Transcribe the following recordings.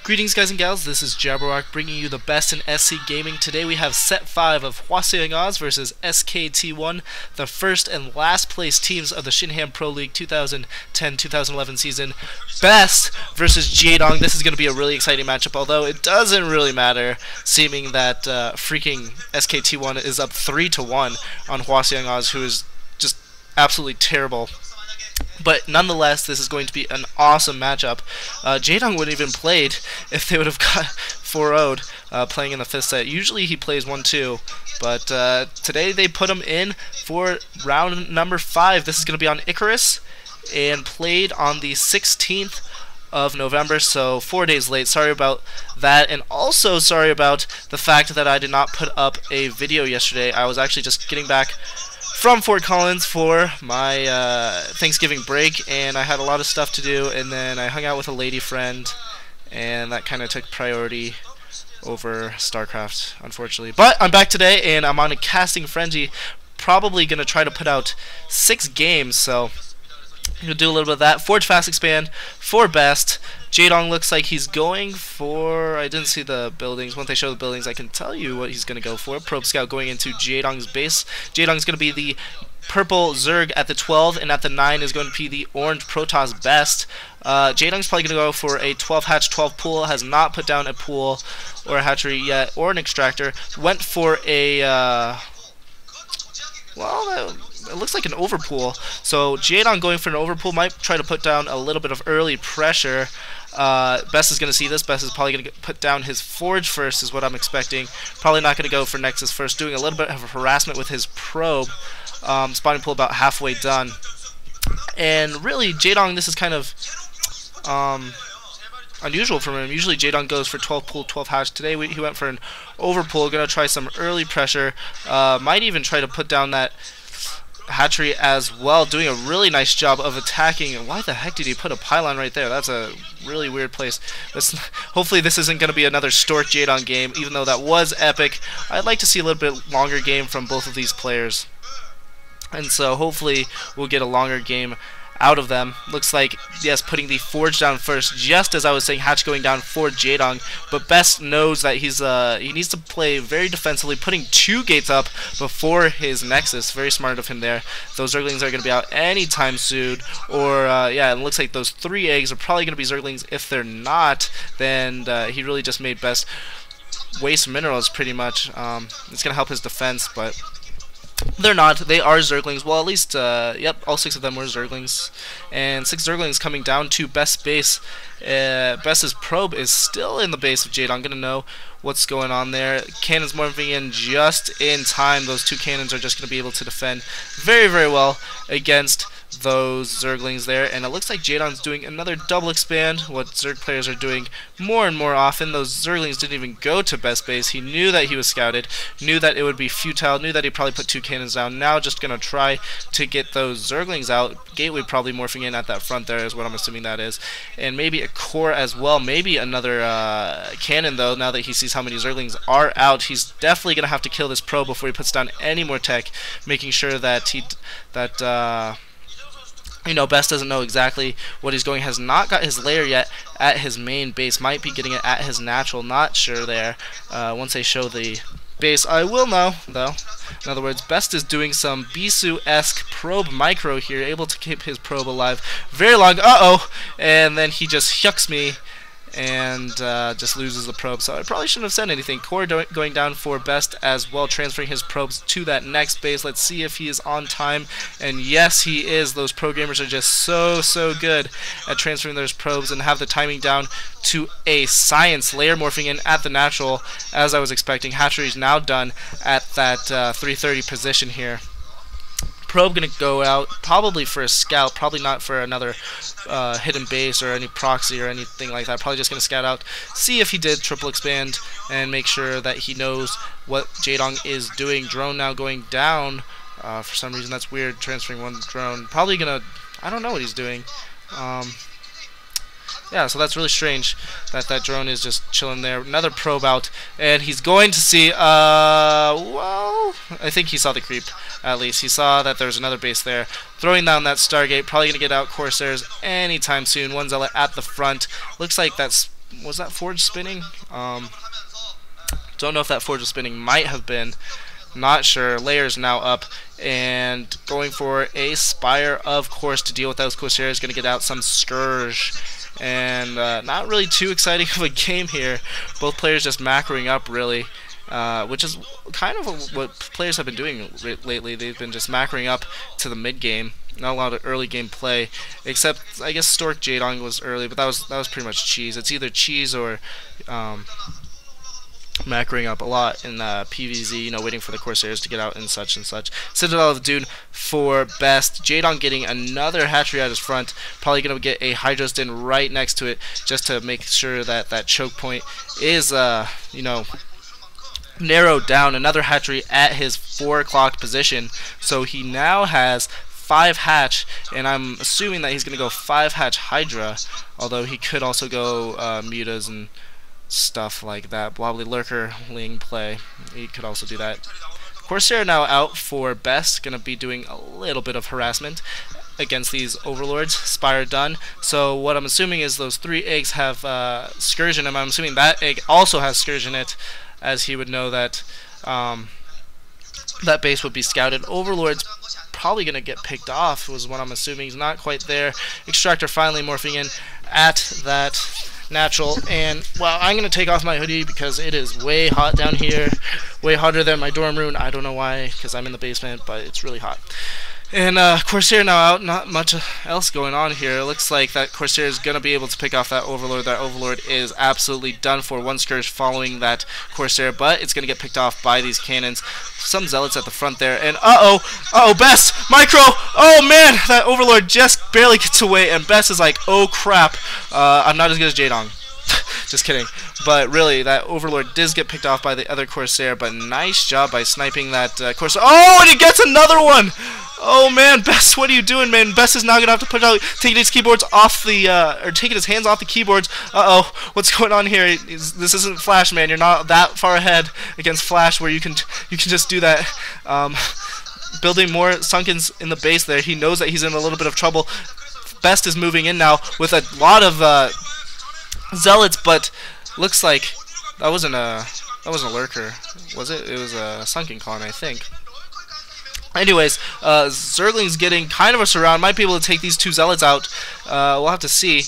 Greetings guys and gals, this is XIJABERWALKIX bringing you the best in SC Gaming. Today we have set 5 of Hwaseung OZ versus SKT1, the first and last place teams of the Shinhan Proleague 2010-2011 season. BeSt versus Jae Dong. This is going to be a really exciting matchup, although it doesn't really matter, seeming that freaking SKT1 is up 3-1 on Hwaseung OZ, who is just absolutely terrible. But nonetheless, this is going to be an awesome matchup. Jae Dong wouldn't even played if they would have got 4-0'd playing in the 5th set. Usually he plays 1-2, but today they put him in for round number 5. This is going to be on Icarus and played on the 16th of November, so 4 days late. Sorry about that, and also sorry about the fact that I did not put up a video yesterday. I was actually just getting back from Fort Collins for my Thanksgiving break, and I had a lot of stuff to do, and then I hung out with a lady friend, and that kind of took priority over Starcraft, unfortunately. But I'm back today, and I'm on a casting frenzy, probably going to try to put out 6 games, so I'm going to do a little bit of that. Forge Fast Expand for BeSt. Jaedong looks like he's going for, I didn't see the buildings. Once they show the buildings, I can tell you what he's going to go for. Probe Scout going into Jaedong's base. Jaedong's going to be the purple Zerg at the 12, and at the 9 is going to be the orange Protoss BeSt. Jaedong's probably going to go for a 12 hatch, 12 pool. Has not put down a pool or a hatchery yet, or an extractor. Went for a, it looks like an overpool. So Jaedong going for an overpool might try to put down a little bit of early pressure. BeSt is going to see this. BeSt is probably going to put down his Forge first, is what I'm expecting. Probably not going to go for Nexus first. Doing a little bit of harassment with his probe. Spawning pool about halfway done. And really, Jaedong, this is kind of unusual for him. Usually Jaedong goes for 12 pool, 12 hatch. Today he went for an overpool. Going to try some early pressure. Might even try to put down that hatchery as well, doing a really nice job of attacking. Why the heck did he put a pylon right there? That's a really weird place. Hopefully this isn't going to be another Stork Jaedong game, even though that was epic. I'd like to see a little bit longer game from both of these players, and so hopefully we'll get a longer game out of them. Looks like, yes, putting the Forge down first, just as I was saying, hatch going down for Jaedong. But BeSt knows that he needs to play very defensively, putting 2 gates up before his Nexus. Very smart of him there. Those Zerglings are going to be out anytime soon, or yeah, it looks like those 3 eggs are probably going to be Zerglings. If they're not, then he really just made BeSt waste minerals pretty much. It's going to help his defense, but they're not. They are Zerglings. Well, at least, yep, all 6 of them were Zerglings. And 6 Zerglings coming down to BeSt's base. BeSt's probe is still in the base of Jaedong. I'm going to know what's going on there. Cannons moving in just in time. Those 2 cannons are just going to be able to defend very, very well against those Zerglings there. And it looks like Jaedong's doing another double expand, what Zerg players are doing more and more often. Those Zerglings didn't even go to BeSt base. He knew that he was scouted, knew that it would be futile, knew that he'd probably put 2 cannons down. Now just going to try to get those Zerglings out. Gateway probably morphing in at that front there is what I'm assuming that is. And maybe a core as well. Maybe another cannon though, now that he sees how many Zerglings are out. He's definitely going to have to kill this probe before he puts down any more tech, making sure that you know, BeSt doesn't know exactly what he's going. Has not got his lair yet at his main base. Might be getting it at his natural. Not sure there. Once they show the base, I will know, though. In other words, BeSt is doing some Bisou-esque probe micro here, able to keep his probe alive very long. Uh-oh! And then he just shucks me and just loses the probe. So I probably shouldn't have said anything. Core going down for BeSt as well, transferring his probes to that next base. Let's see if he is on time. And yes, he is. Those programmers are just so good at transferring those probes and have the timing down to a science. Layer morphing in at the natural, as I was expecting. Hatchery is now done at that 330 position here. Probe gonna go out probably for a scout, probably not for another hidden base or any proxy or anything like that. Probably just gonna scout out, see if he did triple expand, and make sure that he knows what Jaedong is doing. Drone now going down. For some reason that's weird, transferring 1 drone. Probably gonna, I don't know what he's doing. Yeah, so that's really strange that that drone is just chilling there. Another probe out, and he's going to see, well, I think he saw the creep, at least. He saw that there's another base there. Throwing down that Stargate, probably going to get out Corsairs anytime soon. One Zealot at the front. Looks like that's was that forge spinning? Don't know if that forge was spinning. Might have been. Not sure. Layers now up and going for a Spire, of course, to deal with those Corsairs. Going to get out some Scourge. And not really too exciting of a game here. Both players just macroing up, really. Which is kind of what players have been doing lately. They've been just macroing up to the mid game. Not a lot of early game play, except I guess Stork Jaedong was early, but that was pretty much cheese. It's either cheese or macroing up a lot in PvZ, you know, waiting for the Corsairs to get out and such and such. Citadel of Dune for BeSt. Jaedong getting another hatchery at his front. Probably going to get a Hydrost in right next to it just to make sure that that choke point is, you know, narrowed down. Another hatchery at his 4 o'clock position. So he now has 5 hatch, and I'm assuming that he's going to go 5 hatch Hydra, although he could also go mutas and stuff like that. Wobbly Lurker, Ling play. He could also do that. Corsair now out for BeSt, going to be doing a little bit of harassment against these overlords. Spire done. So what I'm assuming is those 3 eggs have Scourge in them. I'm assuming that egg also has Scourge in it, as he would know that that base would be scouted. Overlord's probably going to get picked off, was what I'm assuming. He's not quite there. Extractor finally morphing in at that natural, and well, I'm gonna take off my hoodie because it is way hot down here, way hotter than my dorm room. I don't know why, because I'm in the basement, but it's really hot. And Corsair now out, not much else going on here. It looks like that Corsair is gonna be able to pick off that Overlord. That Overlord is absolutely done for. 1 Scourge following that Corsair, but it's gonna get picked off by these cannons. Some Zealots at the front there, and BeSt micro. Oh man, that Overlord just barely gets away, and BeSt is like, oh crap, I'm not as good as Jaedong. Just kidding. But really, that Overlord does get picked off by the other Corsair, but nice job by sniping that Corsair. Oh, and he gets another one! Oh man, BeSt, what are you doing, man? BeSt is now gonna have to put out, taking his keyboards off the, or taking his hands off the keyboards. What's going on here? This isn't Flash, man. You're not that far ahead against Flash where you can just do that. Building more Sunkens in the base there. He knows that he's in a little bit of trouble. BeSt is moving in now with a lot of Zealots, but looks like that wasn't a lurker, was it? It was a Sunken Con, I think. Anyways, Zergling's getting kind of a surround. Might be able to take these 2 Zealots out. We'll have to see.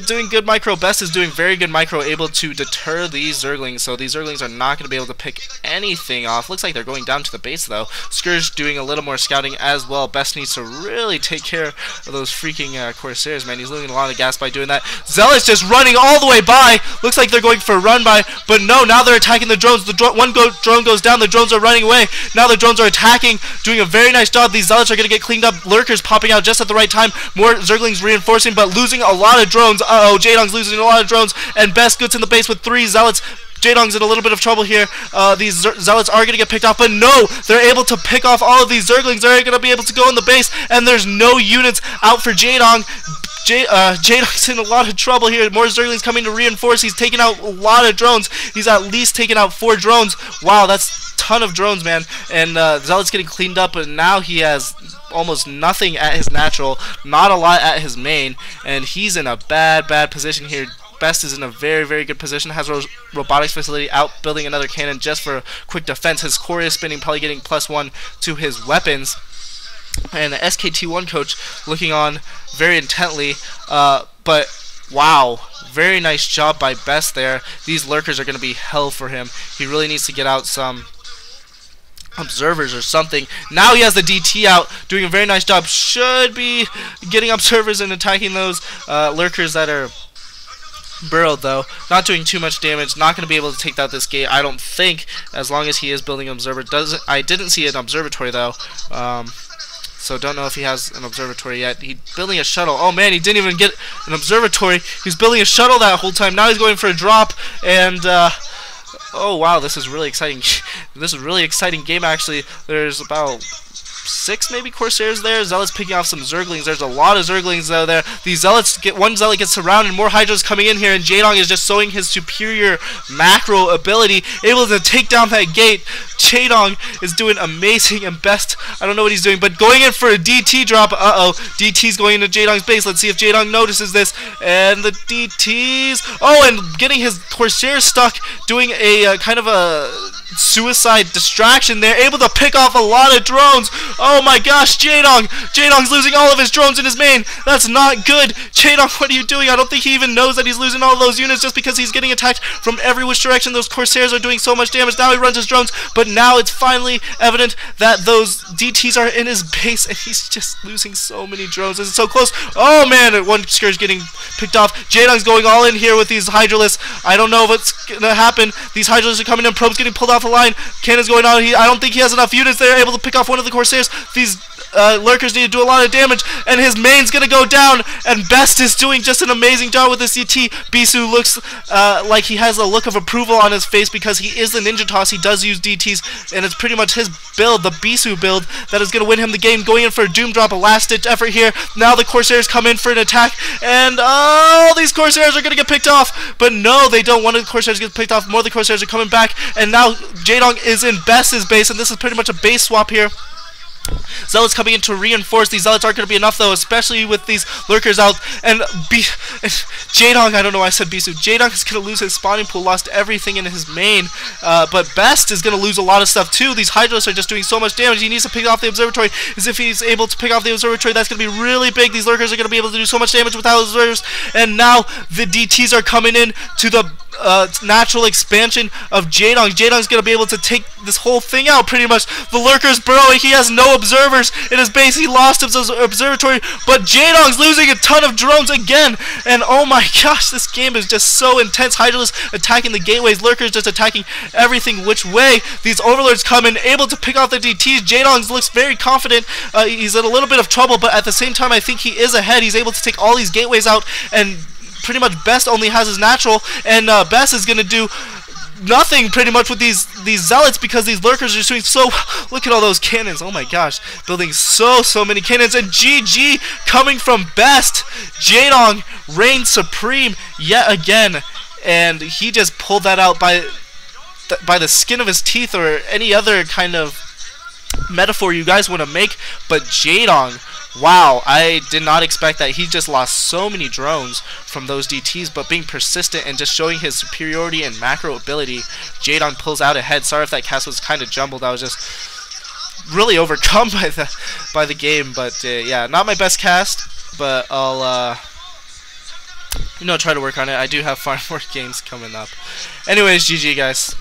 Doing good micro. BeSt is doing very good micro, able to deter these Zerglings. So these Zerglings are not going to be able to pick anything off. Looks like they're going down to the base though. Scourge doing a little more scouting as well. BeSt needs to really take care of those freaking Corsairs, man. He's losing a lot of gas by doing that. Zealots just running all the way by. Looks like they're going for a run by, but no, now they're attacking the drones. The drone goes down. The drones are running away. Now the drones are attacking, doing a very nice job. These Zealots are going to get cleaned up. Lurkers popping out just at the right time. More Zerglings reinforcing, but losing a lot of drones. Jaedong's losing a lot of drones, and BeSt gets in the base with 3 Zealots. Jaedong's in a little bit of trouble here. These Zealots are going to get picked off, but no, they're able to pick off all of these Zerglings. They're going to be able to go in the base, and there's no units out for Jaedong. Jaedong's in a lot of trouble here. More Zerglings coming to reinforce. He's taking out a lot of drones. He's at least taken out 4 drones. Wow, that's a ton of drones, man. And Zealot's getting cleaned up, and now he has almost nothing at his natural, not a lot at his main, and he's in a bad position here. BeSt is in a very good position, has a robotics facility out, building another cannon just for quick defense. His core is spinning, probably getting +1 to his weapons. And the SKT1 coach looking on very intently, but wow, very nice job by BeSt there. These lurkers are going to be hell for him. He really needs to get out some observers or something. Now he has the DT out, doing a very nice job. Should be getting observers and attacking those lurkers that are burrowed though. Not doing too much damage. Not going to be able to take out this gate, I don't think, as long as he is building an observer. I didn't see an observatory though. So don't know if he has an observatory yet. He's building a shuttle. Oh man, he didn't even get an observatory. He's building a shuttle that whole time. Now he's going for a drop, and oh wow, this is really exciting. This is a really exciting game actually. There's about 6 maybe Corsairs there. Zealots picking off some Zerglings. There's a lot of Zerglings though there. These Zealots one Zealot gets surrounded, more Hydras coming in here, and Jaedong is just showing his superior macro ability, able to take down that gate. Jaedong is doing amazing, and BeSt, I don't know what he's doing, but going in for a DT drop. DT's going into Jaedong's base. Let's see if Jaedong notices this, and the DTs, and getting his Corsair stuck, doing a kind of a suicide distraction there, able to pick off a lot of drones. Oh my gosh, Jaedong's losing all of his drones in his main. That's not good. Jaedong, what are you doing? I don't think he even knows that he's losing all of those units just because he's getting attacked from every which direction. Those Corsairs are doing so much damage. Now he runs his drones, but now it's finally evident that those DTs are in his base, and he's just losing so many drones. This is so close. Oh man, one Scourge getting picked off. Jaedong's going all in here with these Hydralisks. I don't know what's gonna happen. These Hydralisks are coming in. Probe's getting pulled off the line. Cannon's going on. I don't think he has enough units there, able to pick off one of the Corsairs. These Lurkers need to do a lot of damage, and his main's gonna go down, and BeSt is doing just an amazing job with this CT. BeSt looks like he has a look of approval on his face because he is the Ninja Toss. He does use DTs, and it's pretty much his build, the BeSt build, that is gonna win him the game. Going in for a Doom Drop, a last-ditch effort here. Now the Corsairs come in for an attack, and these Corsairs are gonna get picked off, but no, they don't. One of the Corsairs gets picked off. More of the Corsairs are coming back, and now Jaedong is in BeSt's base, and this is pretty much a base swap here. Zealots coming in to reinforce. These Zealots aren't going to be enough though, especially with these Lurkers out. And Jaedong, I don't know why I said BeSt. Jaedong is going to lose his spawning pool, lost everything in his main. But BeSt is going to lose a lot of stuff too. These Hydras are just doing so much damage. He needs to pick off the observatory. As if he's able to pick off the observatory, that's going to be really big. These Lurkers are going to be able to do so much damage without observers. And now the DTs are coming in to the natural expansion of Jaedong. Jaedong's going to be able to take this whole thing out pretty much. The Lurker's burrowing. He has no observers in his base. He lost his observatory, but Jaedong's losing a ton of drones again. And oh my gosh, this game is just so intense. Hydralisks attacking the gateways, Lurkers just attacking everything which way. These Overlords come in, able to pick off the DTs. Jaedong looks very confident. He's in a little bit of trouble, but at the same time, I think he is ahead. He's able to take all these gateways out, and pretty much BeSt only has his natural, and BeSt is going to do nothing pretty much with these Zealots because these Lurkers are doing so. Look at all those cannons. Oh my gosh, building so many cannons, and GG coming from BeSt. Jaedong reigns supreme yet again, and he just pulled that out by the skin of his teeth, or any other kind of metaphor you guys want to make. But Jaedong, wow, I did not expect that. He just lost so many drones from those DTs, but being persistent and just showing his superiority and macro ability, Jaedong pulls out ahead. Sorry if that cast was kind of jumbled. I was just really overcome by the game, but yeah, not my best cast, but I'll try to work on it. I do have far more games coming up. Anyways, GG guys.